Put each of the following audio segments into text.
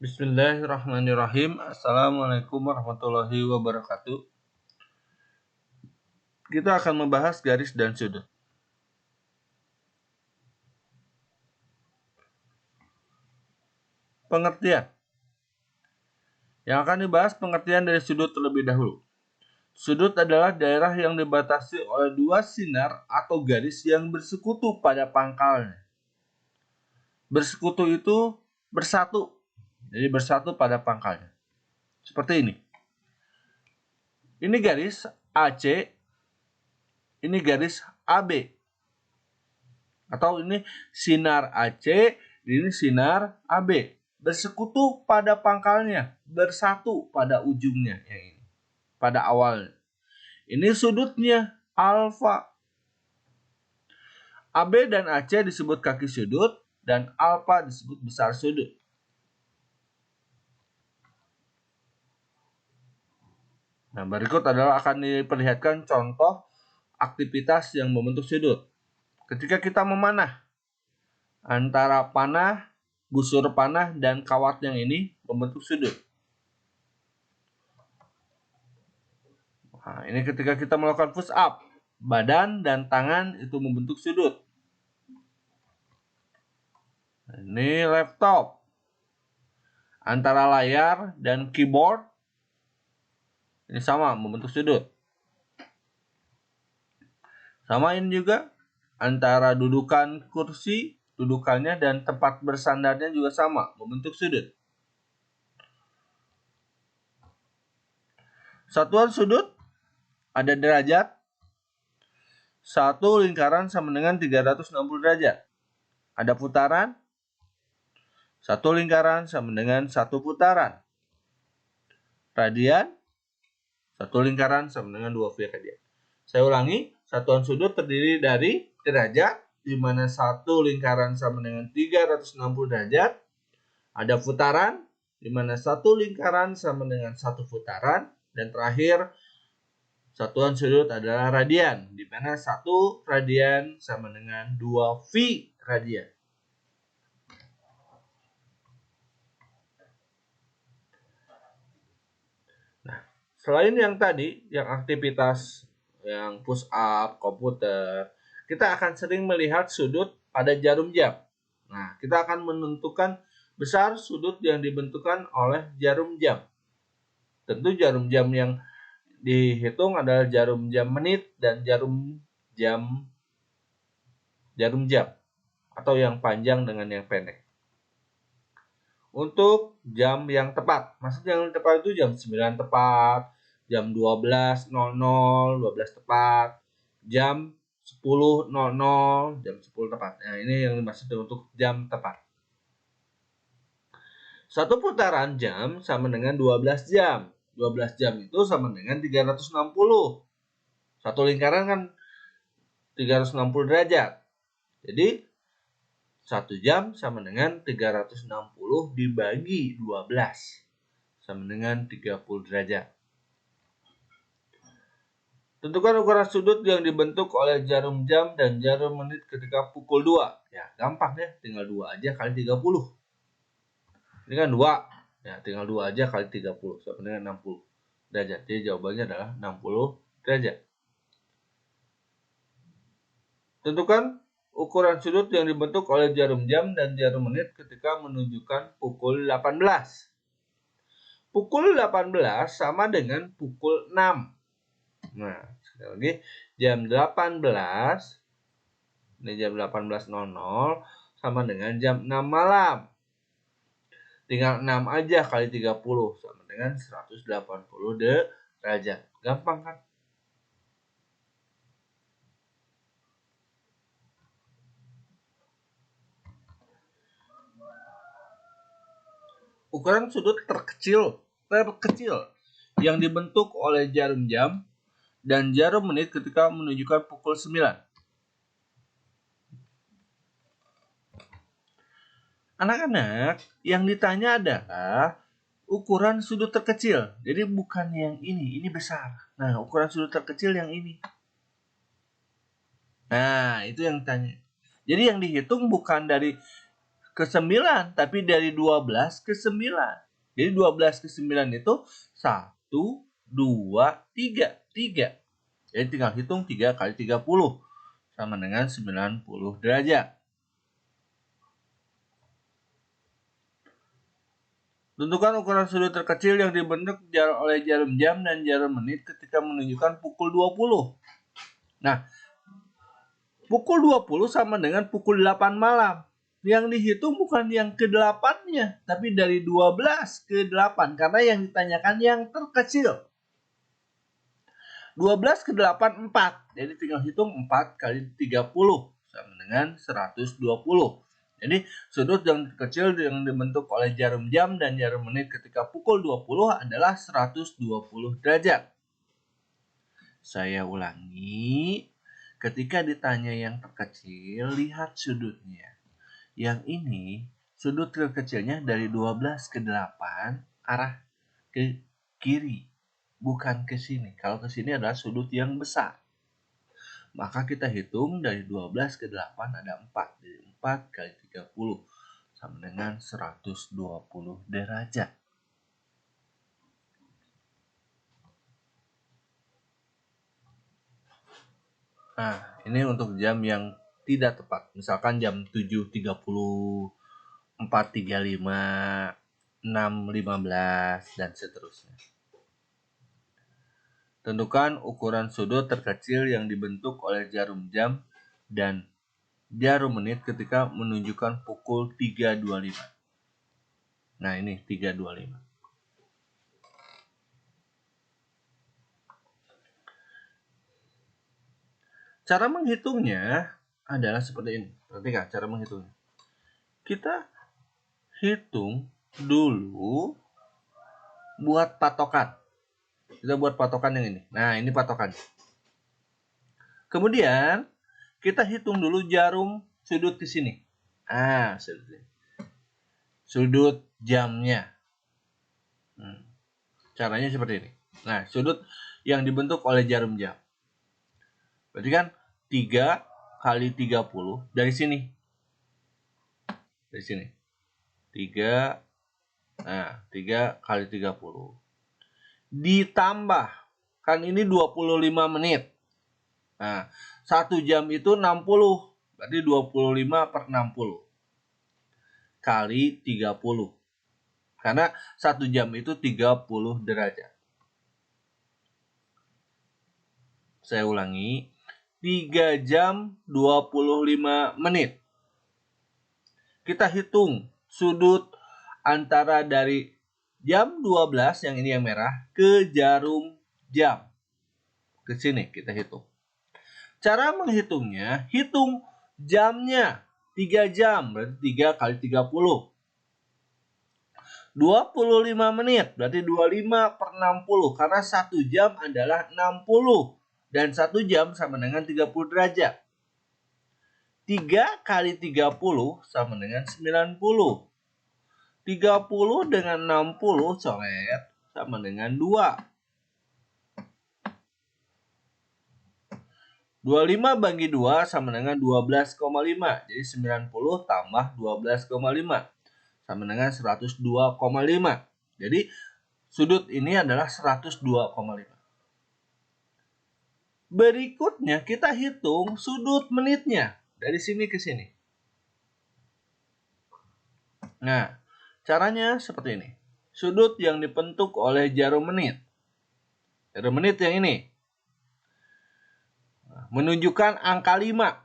Bismillahirrahmanirrahim. Assalamualaikum warahmatullahi wabarakatuh. Kita akan membahas garis dan sudut. Pengertian. Yang akan dibahas pengertian dari sudut terlebih dahulu. Sudut adalah daerah yang dibatasi oleh dua sinar atau garis yang bersekutu pada pangkalnya. Bersekutu itu bersatu. Jadi bersatu pada pangkalnya. Seperti ini. Ini garis AC, ini garis AB. Atau ini sinar AC, ini sinar AB. Bersekutu pada pangkalnya, bersatu pada ujungnya yang ini, pada awalnya. Ini sudutnya alfa. AB dan AC disebut kaki sudut dan alfa disebut besar sudut. Nah, berikut adalah akan diperlihatkan contoh aktivitas yang membentuk sudut. Ketika kita memanah, antara panah, busur panah, dan kawat yang ini membentuk sudut. Nah, ini ketika kita melakukan push up, badan dan tangan itu membentuk sudut. Ini laptop. Antara layar dan keyboard ini sama membentuk sudut. Sama ini juga antara dudukan kursi, dudukannya dan tempat bersandarnya juga sama membentuk sudut. Satuan sudut ada derajat. Satu lingkaran sama dengan 360 derajat. Ada putaran. Satu lingkaran sama dengan satu putaran. Radian. Satu lingkaran sama dengan 2 V radian. Saya ulangi, satuan sudut terdiri dari derajat, di mana satu lingkaran sama dengan 360 derajat. Ada putaran, di mana satu lingkaran sama dengan satu putaran. Dan terakhir, satuan sudut adalah radian, di mana satu radian sama dengan 2 V radian. Nah, selain yang tadi, yang aktivitas yang push up, komputer, kita akan sering melihat sudut pada jarum jam. Nah, kita akan menentukan besar sudut yang dibentukkan oleh jarum jam. Tentu jarum jam yang dihitung adalah jarum jam menit dan jarum jam atau yang panjang dengan yang pendek. Untuk jam yang tepat, maksudnya yang tepat itu jam 9 tepat, jam 12.00, 12 tepat, jam 10.00, jam 10 tepat. Nah, ini yang dimaksud untuk jam tepat. Satu putaran jam sama dengan 12 jam. 12 jam itu sama dengan 360. Satu lingkaran kan 360 derajat. Jadi 1 jam sama dengan 360 dibagi 12 sama dengan 30 derajat. Tentukan ukuran sudut yang dibentuk oleh jarum jam dan jarum menit ketika pukul 2. Ya, gampang ya, tinggal 2 aja kali 30. Ini kan 2. Ya, tinggal 2 aja kali 30 sama dengan 60 derajat. Jadi jawabannya adalah 60 derajat. Tentukan ukuran sudut yang dibentuk oleh jarum jam dan jarum menit ketika menunjukkan pukul 18. Pukul 18 sama dengan pukul 6. Nah, sekali lagi, jam 18, ini jam 18.00 sama dengan jam 6 malam. Tinggal 6 aja kali 30 sama dengan 180 derajat. Gampang kan? Ukuran sudut terkecil yang dibentuk oleh jarum jam dan jarum menit ketika menunjukkan pukul 9. Anak-anak, yang ditanya adalah ukuran sudut terkecil. Jadi bukan yang ini besar. Nah, ukuran sudut terkecil yang ini. Nah, itu yang ditanya. Jadi yang dihitung bukan dari ke 9, tapi dari 12 ke 9. Jadi 12 ke 9 itu 1, 2, 3. 3. Jadi tinggal hitung 3 kali 30 sama dengan 90 derajat. Tentukan ukuran sudut terkecil yang dibentuk oleh jarum jam dan jarum menit ketika menunjukkan pukul 20. Nah, pukul 20 sama dengan pukul 8 malam. Yang dihitung bukan yang ke-8-nya, tapi dari 12 ke 8, karena yang ditanyakan yang terkecil. 12 ke 8, 4. Jadi tinggal hitung 4 kali 30 sama dengan 120. Jadi sudut yang kecil yang dibentuk oleh jarum jam dan jarum menit ketika pukul 20 adalah 120 derajat. Saya ulangi, ketika ditanya yang terkecil, lihat sudutnya. Yang ini, sudut terkecilnya dari 12 ke 8, arah ke kiri, bukan ke sini. Kalau ke sini adalah sudut yang besar. Maka kita hitung dari 12 ke 8 ada 4. Jadi 4 kali 30 sama dengan 120 derajat. Nah, ini untuk jam yang tidak tepat. Misalkan jam 7.30, 4.35, 6.15, dan seterusnya. Tentukan ukuran sudut terkecil yang dibentuk oleh jarum jam dan jarum menit ketika menunjukkan pukul 3.25. Nah, ini 3.25. Cara menghitungnya adalah seperti ini. Perhatikan cara menghitungnya. Kita hitung dulu buat patokan. Kita buat patokan yang ini. Nah, ini patokan. Kemudian, kita hitung dulu jarum sudut di sini. Ah, sudut jamnya. Caranya seperti ini. Nah, sudut yang dibentuk oleh jarum jam. Berarti kan 3 kali 30 dari sini. Dari sini. 3, nah, 3 kali 30. Ditambah, kan ini 25 menit. Nah, 1 jam itu 60. Berarti 25 per 60. Kali 30. Karena 1 jam itu 30 derajat. Saya ulangi. 3 jam 25 menit. Kita hitung sudut antara dari jam 12, yang ini yang merah, ke jarum jam. Ke sini kita hitung. Cara menghitungnya, hitung jamnya. 3 jam, berarti 3 kali 30. 25 menit, berarti 25 per 60. Karena 1 jam adalah 60. Dan 1 jam sama dengan 30 derajat. 3 kali 30 sama dengan 90. 30 dengan 60 coret sama dengan 2. 25 bagi 2 sama dengan 12,5. Jadi 90 tambah 12,5 sama dengan 102,5. Jadi sudut ini adalah 102,5. Berikutnya kita hitung sudut menitnya. Dari sini ke sini. Nah, caranya seperti ini. Sudut yang dibentuk oleh jarum menit. Jarum menit yang ini. Menunjukkan angka 5.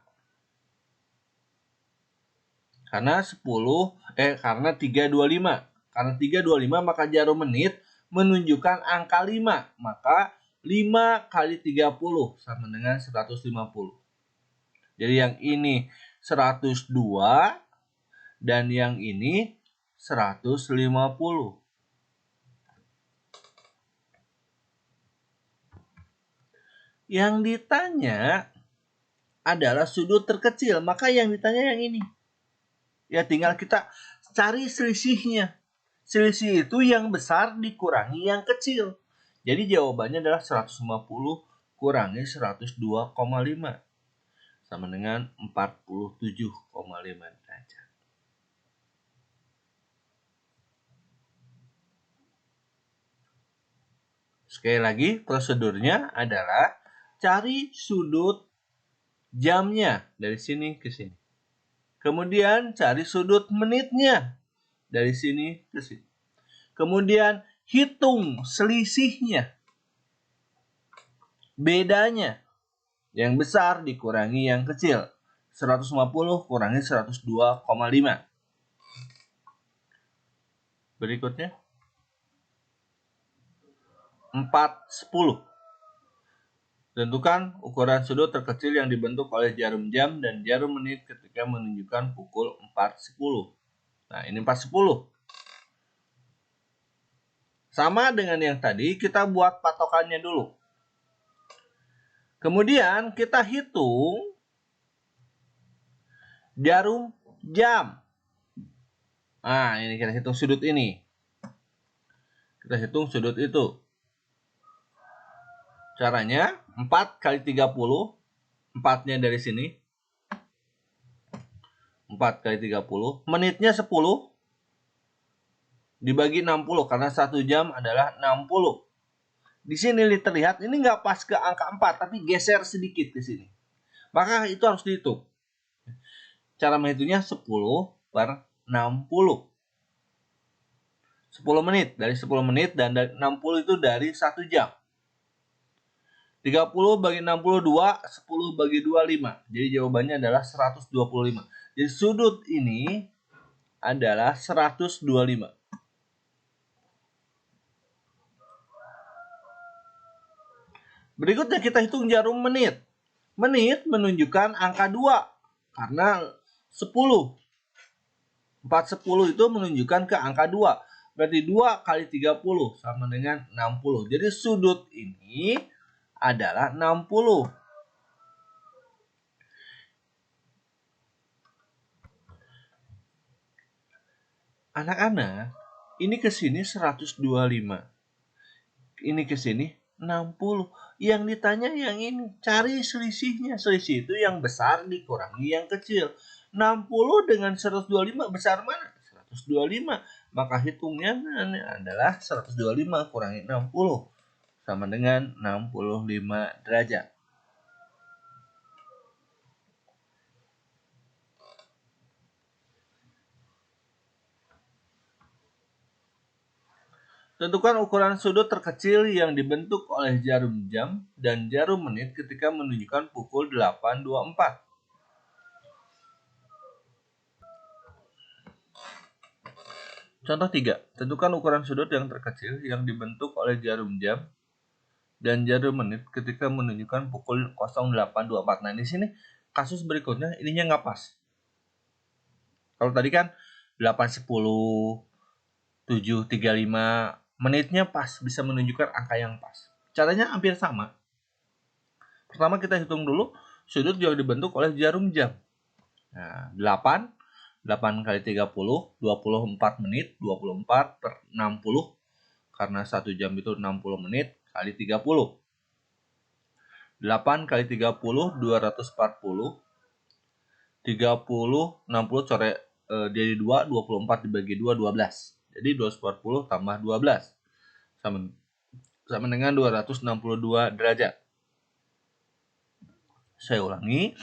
Karena 325. Karena 325 maka jarum menit menunjukkan angka 5. Maka 5 kali 30 sama dengan 150. Jadi yang ini 102 dan yang ini 150. Yang ditanya adalah sudut terkecil, maka yang ditanya yang ini. Ya tinggal kita cari selisihnya. Selisih itu yang besar dikurangi yang kecil. Jadi jawabannya adalah 150 kurangi 102,5. Sama dengan 47,5 derajat. Sekali lagi, prosedurnya adalah cari sudut jamnya dari sini ke sini. Kemudian cari sudut menitnya dari sini ke sini. Kemudian hitung selisihnya. Bedanya. Yang besar dikurangi yang kecil. 150 kurangi 102,5. Berikutnya. 4/10. Tentukan ukuran sudut terkecil yang dibentuk oleh jarum jam dan jarum menit ketika menunjukkan pukul 4/10. Nah, ini 4/10. Sama dengan yang tadi, kita buat patokannya dulu. Kemudian kita hitung jarum jam. Nah, ini kita hitung sudut ini. Kita hitung sudut itu. Caranya 4 kali 30. 4-nya dari sini. 4 kali 30. Menitnya 10. Dibagi 60 karena 1 jam adalah 60. Di sini terlihat ini nggak pas ke angka 4 tapi geser sedikit ke sini. Maka itu harus dihitung. Cara menghitungnya 10 per 60. 10 menit. Dari 10 menit dan dari 60 itu dari 1 jam. 30 bagi 62, 10 bagi 25. Jadi jawabannya adalah 125. Jadi sudut ini adalah 125. Berikutnya kita hitung jarum menit. Menit menunjukkan angka 2 karena 10. 4/10 itu menunjukkan ke angka 2. Berarti 2 kali 30 sama dengan 60. Jadi sudut ini adalah 60. Anak-anak, ini ke sini 125. Ini ke sini 60. Yang ditanya yang ini, cari selisihnya. Selisih itu yang besar dikurangi yang kecil. 60 dengan 125 besar mana? 125. Maka hitungnya adalah 125 kurangi 60 sama dengan 65 derajat. Tentukan ukuran sudut terkecil yang dibentuk oleh jarum jam dan jarum menit ketika menunjukkan pukul 8.24. Contoh 3. Tentukan ukuran sudut yang terkecil yang dibentuk oleh jarum jam dan jarum menit ketika menunjukkan pukul 08.24. Nah, di sini kasus berikutnya ininya nggak pas. Kalau tadi kan 8.10, 7.35, menitnya pas, bisa menunjukkan angka yang pas. Caranya hampir sama. Pertama kita hitung dulu sudut yang dibentuk oleh jarum jam. Nah, 8 kali 30, 24 menit, 24 per 60. Karena 1 jam itu 60 menit, kali 30. 8 kali 30, 240. 30, 60 coret jadi 2, 24 dibagi 2, 12. Jadi 240 tambah 12. Sama dengan 262 derajat. Saya ulangi.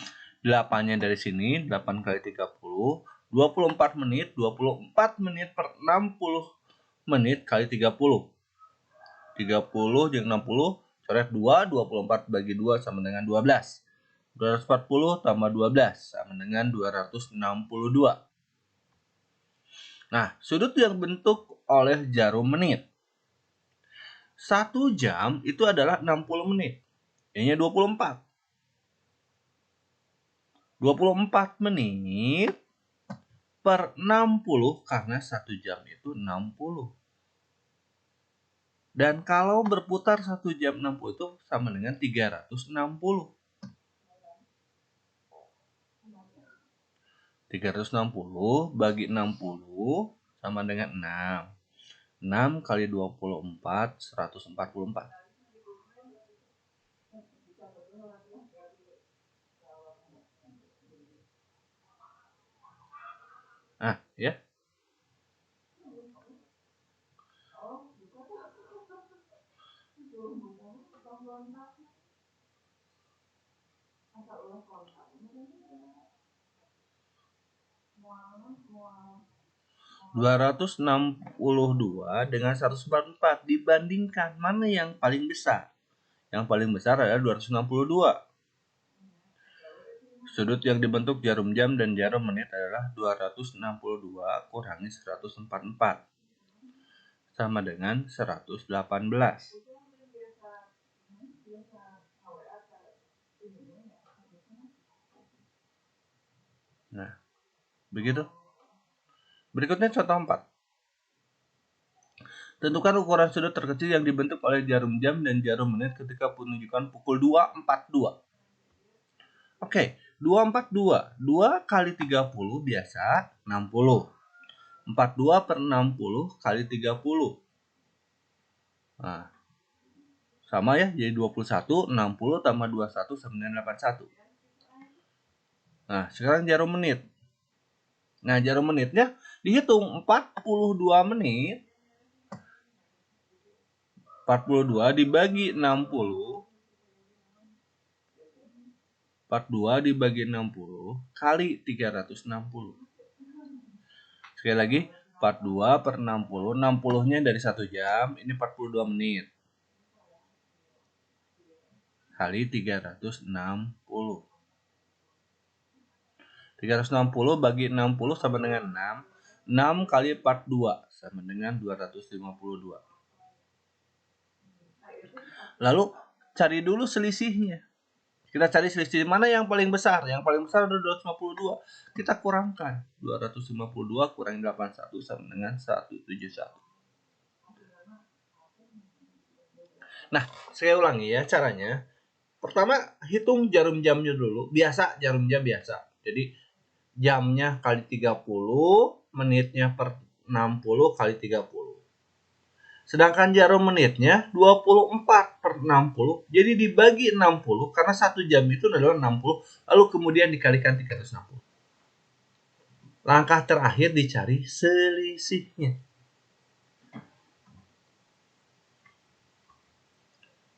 8-nya dari sini, 8 kali 30, 24 menit, 24 menit per 60 menit kali 30. 30 jadi 60, coret 2, 24 bagi 2 sama dengan 12. 240 tambah 12 sama dengan 262. Nah, sudut yang bentuk oleh jarum menit. 1 jam itu adalah 60 menit. Ini 24. 24 menit per 60 karena 1 jam itu 60. Dan kalau berputar 1 jam 60 itu sama dengan 360. 360 bagi 60 sama dengan 6. 6 kali 24, 144. Nah, ya. 262 dengan 144 dibandingkan mana yang paling besar? Yang paling besar adalah 262. Sudut yang dibentuk jarum jam dan jarum menit adalah 262 kurangi 144 sama dengan 118. Nah, begitu. Berikutnya contoh 4. Tentukan ukuran sudut terkecil yang dibentuk oleh jarum jam dan jarum menit ketika menunjukkan pukul 2.42. Oke, 2.42. 2 kali 30 biasa 60. 42 per 60 kali 30. Nah, sama ya, jadi 21, 60 tambah 21 sama dengan 81. Nah, sekarang jarum menit. Nah, jarum menitnya dihitung 42 menit. 42 dibagi 60. 42 dibagi 60 kali 360. Sekali lagi, 42 per 60. 60-nya dari 1 jam, ini 42 menit. Kali 360. 360 bagi 60 sama dengan 6. 6 kali 42 sama dengan 252. Lalu cari dulu selisihnya. Kita cari selisih mana yang paling besar. Yang paling besar adalah 252. Kita kurangkan. 252 kurangi 81 sama dengan 171. Nah, saya ulangi ya caranya. Pertama, hitung jarum jamnya dulu. Biasa, jarum jam biasa. Jadi, jamnya kali 30, menitnya per 60 kali 30. Sedangkan jarum menitnya 24 per 60. Jadi dibagi 60 karena 1 jam itu adalah 60. Lalu kemudian dikalikan 360. Langkah terakhir dicari selisihnya.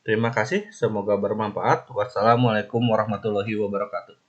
Terima kasih, semoga bermanfaat. Wassalamualaikum warahmatullahi wabarakatuh.